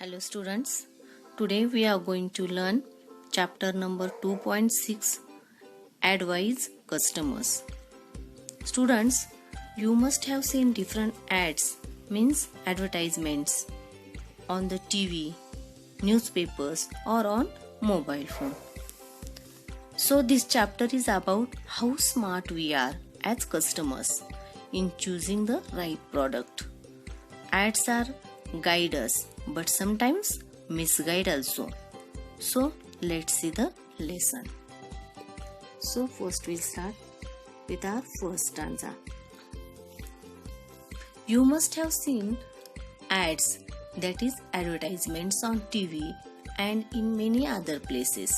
Hello students, today we are going to learn chapter number 2.6 Advise Customers. Students, you must have seen different ads, means advertisements, on the TV, newspapers or on mobile phone. So this chapter is about how smart we are as customers in choosing the right product. Ads are guide us but sometimes misguide also. So let's see the lesson. So first we'll start with our first stanza. You must have seen ads, that is advertisements on TV and in many other places.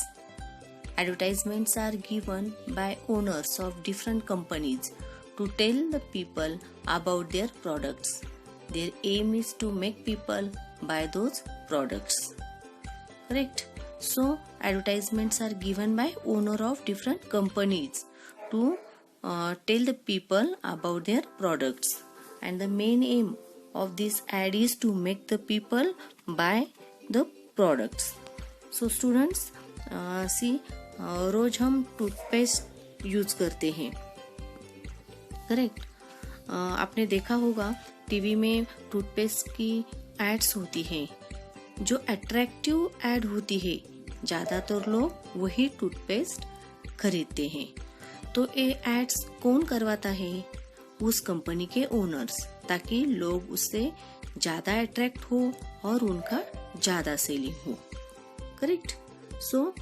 Advertisements are given by owners of different companies to tell the people about their products. Their aim is to make people buy those products. Correct? So advertisements are given by owner of different companies to tell the people about their products. And the main aim of this ad is to make the people buy the products. So students, see, रोज हम toothpaste use करते हैं. Correct? आपने देखा होगा TV में toothpaste की ads होती हैं जो अट्रैक्टिव एड होती है. ज़्यादातर लोग वही टूथपेस्ट खरीदते हैं. तो ये एड्स कौन करवाता है? उस कंपनी के ओनर्स, ताकि लोग उससे ज़्यादा अट्रैक्ट हो और उनका ज़्यादा सेलिंग हो. Correct? So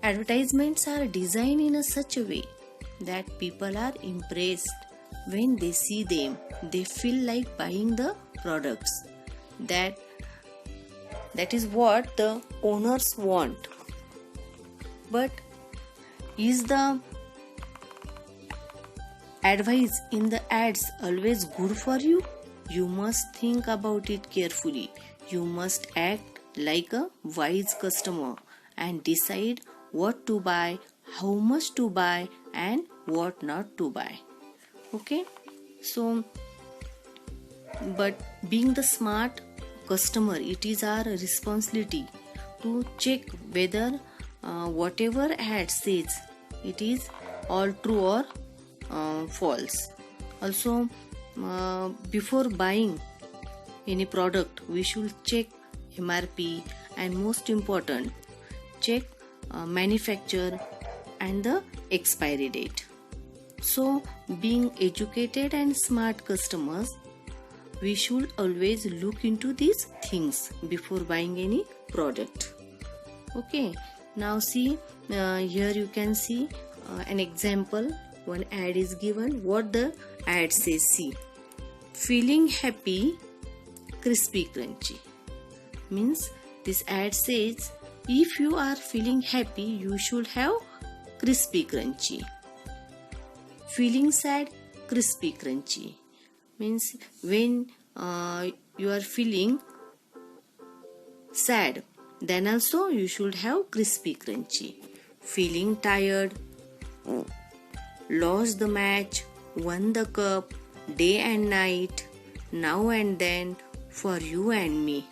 advertisements are designed in a such a way that people are impressed when they see them. They feel like buying the products. That is what the owners want. But is the advice in the ads always good for you? You must think about it carefully. You must act like a wise customer and decide what to buy, how much to buy and what not to buy. Okay, so but being the smart customer, it is our responsibility to check whether whatever ad says it is all true or false. Also, before buying any product, we should check MRP and most important, check manufacturer and the expiry date. So being educated and smart customers, we should always look into these things before buying any product. Okay, now see, here you can see an example. One ad is given. What the ad says, see, feeling happy, crispy crunchy. Means this ad says, if you are feeling happy, you should have crispy crunchy. Feeling sad, crispy crunchy. Means when you are feeling sad, then also you should have crispy crunchy. Feeling tired, lost the match, won the cup, day and night, now and then, for you and me.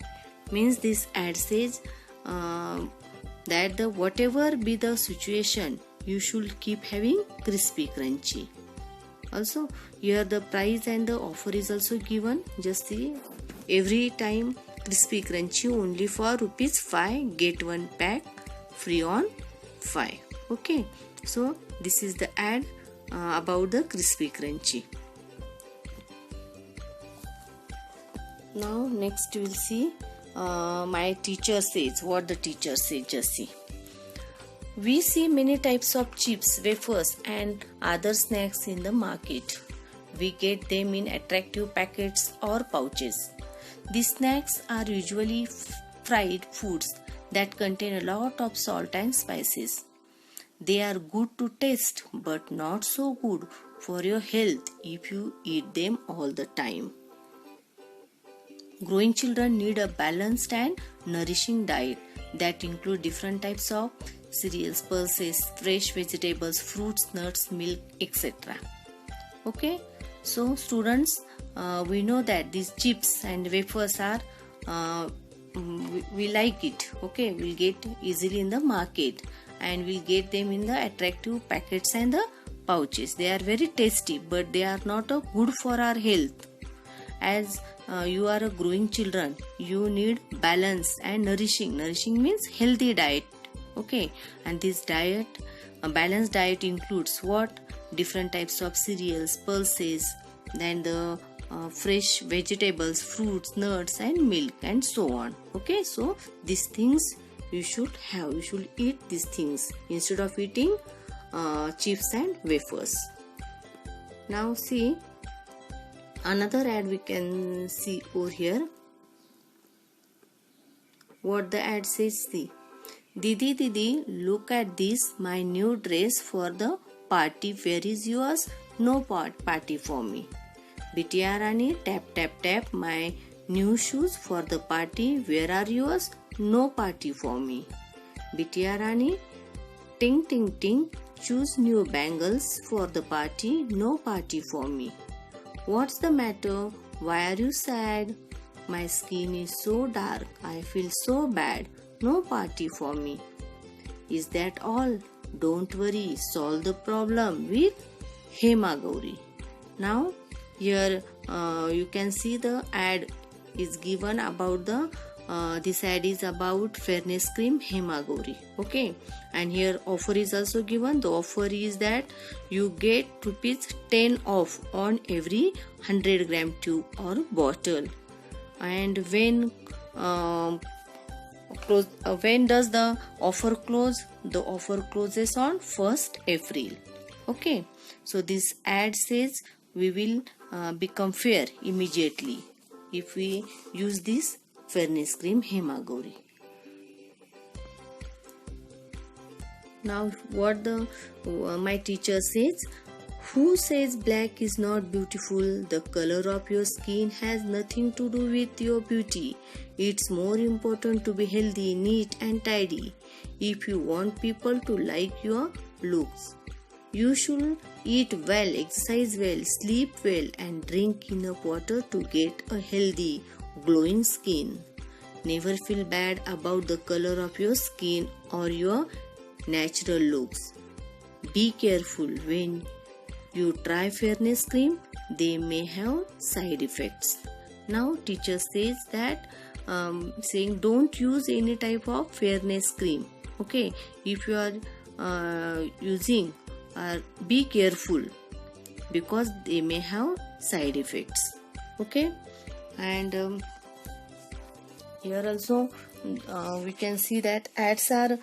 Means this ad says that the whatever be the situation, you should keep having crispy crunchy. Also here the price and the offer is also given. Just see, every time crispy crunchy only for ₹5, get one pack free on 5. Okay, so this is the ad about the crispy crunchy. Now next we'll see my teacher says. What the teacher says, just see. We see many types of chips, wafers and other snacks in the market. We get them in attractive packets or pouches. These snacks are usually fried foods that contain a lot of salt and spices. They are good to taste but not so good for your health if you eat them all the time. Growing children need a balanced and nourishing diet that include different types of cereals, pulses, fresh vegetables, fruits, nuts, milk, etc. Okay, so students, we know that these chips and wafers are we like it. Okay, we'll get easily in the market, and we'll get them in the attractive packets and the pouches. They are very tasty, but they are not good for our health. As you are a growing children, you need balance and nourishing. Nourishing means healthy diet. Okay, and this diet, a balanced diet, includes what? Different types of cereals, pulses, then the fresh vegetables, fruits, nuts, and milk, and so on. Okay, so these things you should have. You should eat these things instead of eating chips and wafers. Now see another ad we can see over here. What the ad says, see. Didi, Didi, look at this, my new dress for the party. Where is yours? No party for me. Bitiya Rani, tap tap tap, my new shoes for the party. Where are yours? No party for me. Bitiya Rani, ting ting ting, choose new bangles for the party. No party for me. What's the matter? Why are you sad? My skin is so dark. I feel so bad. No party for me. Is that all? Don't worry. Solve the problem with Hema Gauri. Now here you can see the ad is given about the this ad is about fairness cream Hema Gauri. Okay, and here offer is also given. The offer is that you get ₹10 off on every 100 gram tube or bottle. And when does the offer close? The offer closes on 1st April. Okay, so this ad says we will become fair immediately if we use this fairness cream Hema Gauri. Now what the my teacher says, who says black is not beautiful? The color of your skin has nothing to do with your beauty. It's more important to be healthy, neat and tidy. If you want people to like your looks, you should eat well, exercise well, sleep well and drink enough water to get a healthy, glowing skin. Never feel bad about the color of your skin or your natural looks. Be careful when you try fairness cream, they may have side effects. Now teacher says that saying don't use any type of fairness cream. Okay, if you are using, be careful because they may have side effects. Okay, and here also we can see that ads are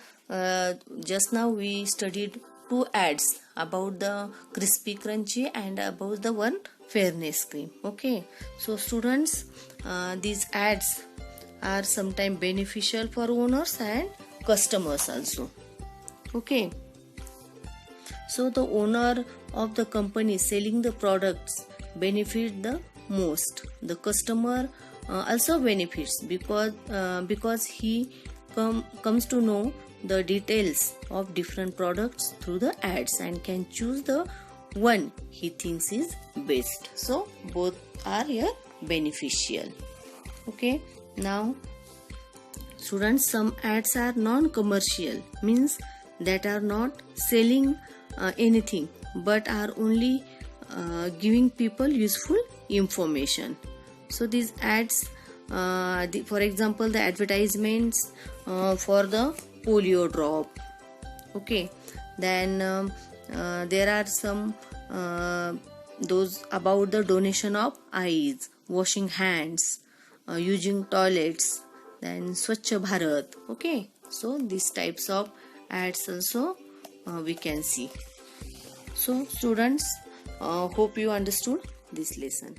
just now we studied 2 ads about the crispy crunchy and about the one fairness cream. Okay, so students, these ads are sometimes beneficial for owners and customers also. Okay, so the owner of the company selling the products benefit the most. The customer also benefits because he comes to know the details of different products through the ads and can choose the one he thinks is best. So both are here beneficial. Okay, now students, some ads are non-commercial, means that are not selling anything but are only giving people useful information. So these ads, for example, the advertisements for the polio drop. Okay, then there are some those about the donation of eyes, washing hands, using toilets, then Swachh Bharat. Okay, so these types of ads also we can see. So students, hope you understood this lesson.